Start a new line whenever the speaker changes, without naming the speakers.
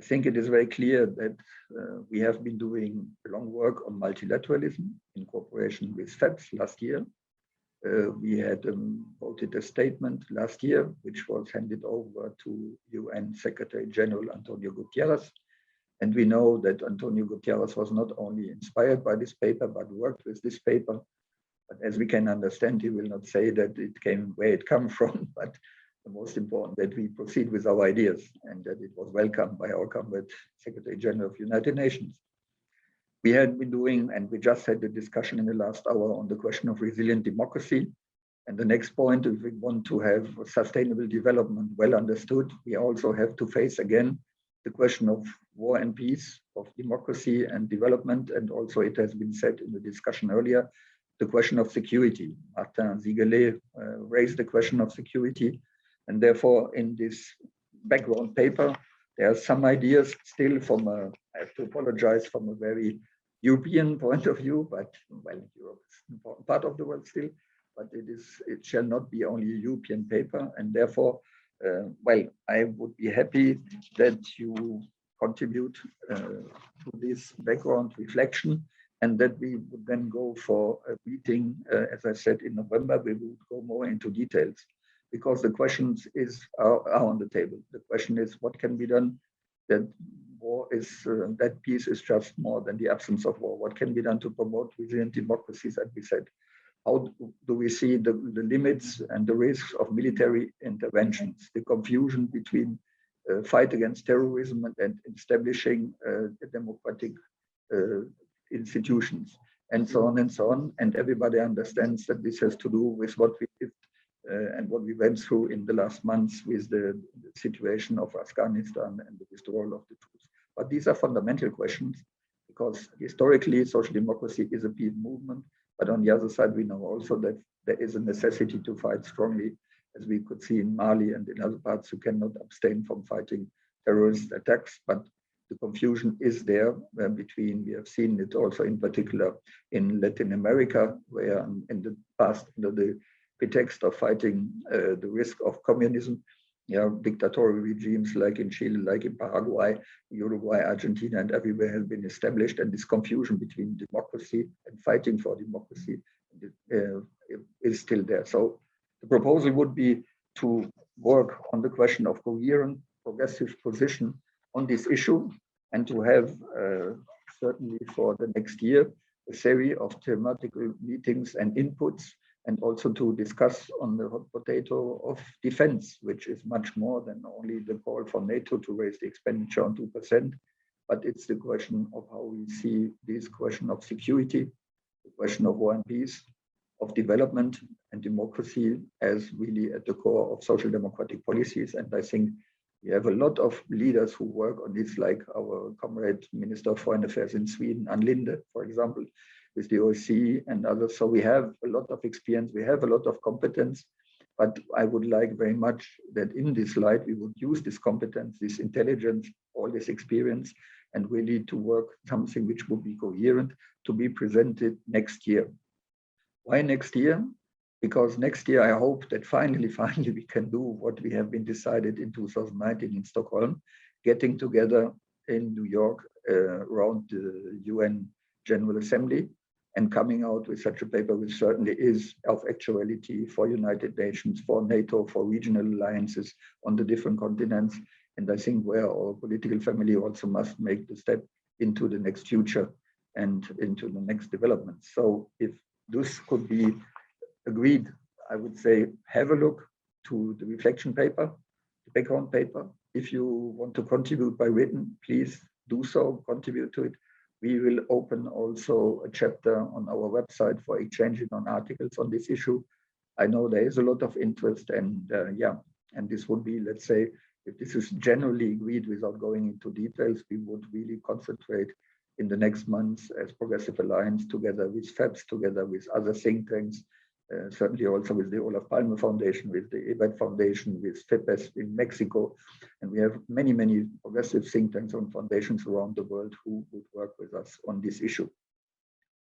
think it is very clear that we have been doing long work on multilateralism in cooperation with FEPS last year. We had voted a statement last year, which was handed over to UN Secretary General Antonio Guterres. And we know that Antonio Guterres was not only inspired by this paper, but worked with this paper. But as we can understand, he will not say that it came where it comes from, but the most important that we proceed with our ideas and that it was welcomed by our comrade Secretary General of United Nations. We had been doing, and we just had a discussion in the last hour on the question of resilient democracy. And the next point, if we want to have sustainable development well understood, we also have to face again the question of war and peace, of democracy and development. And also it has been said in the discussion earlier, the question of security. Martin Ziegelet raised the question of security. And therefore, in this background paper, there are some ideas still from a, I have to apologize, from a very European point of view, but well, Europe is an important part of the world still, but it shall not be only a European paper. And therefore, well, I would be happy that you contribute to this background reflection and that we would then go for a meeting, as I said, in November, we would go more into details. Because the questions are on the table. The question is, what can be done? That war is, that peace is just more than the absence of war. What can be done to promote resilient democracies, as we said? How do we see the limits and the risks of military interventions? The confusion between fight against terrorism and establishing democratic institutions, and so on and so on. And everybody understands that this has to do with what we did and what we went through in the last months with the situation of Afghanistan and the withdrawal of the troops. But these are fundamental questions because historically social democracy is a peace movement. But on the other side, we know also that there is a necessity to fight strongly, as we could see in Mali and in other parts. You cannot abstain from fighting terrorist attacks, but the confusion is there between, we have seen it also in particular in Latin America, where in the past, under the pretext of fighting the risk of communism, dictatorial regimes like in Chile, like in Paraguay, Uruguay, Argentina, and everywhere has been established. And this confusion between democracy and fighting for democracy is still there. So the proposal would be to work on the question of coherent, progressive position on this issue and to have certainly for the next year a series of thematical meetings and inputs, and also to discuss on the hot potato of defense, which is much more than only the call for NATO to raise the expenditure on 2%, but it's the question of how we see this question of security, the question of war and peace, of development and democracy as really at the core of social democratic policies. And I think we have a lot of leaders who work on this, like our comrade Minister of Foreign Affairs in Sweden, Ann Linde, for example, with the OSCE and others. So we have a lot of experience, we have a lot of competence, but I would like very much that in this light, we would use this competence, this intelligence, all this experience, and really to work something which would be coherent to be presented next year. Why next year? Because next year, I hope that finally we can do what we have been decided in 2019 in Stockholm, getting together in New York around the UN General Assembly, and coming out with such a paper, which certainly is of actuality for United Nations, for NATO, for regional alliances on the different continents. And I think where our political family also must make the step into the next future and into the next development. So if this could be agreed, I would say, have a look to the reflection paper, the background paper. If you want to contribute by written, please do so, contribute to it. We will open also a chapter on our website for exchanging on articles on this issue. I know there is a lot of interest, and and this would be, let's say, if this is generally agreed without going into details, we would really concentrate in the next months as Progressive Alliance, together with FEPS, together with other think tanks, certainly also with the Olaf Palme Foundation, with the EBET Foundation, with FEPES in Mexico. And we have many, many progressive think tanks and foundations around the world who would work with us on this issue.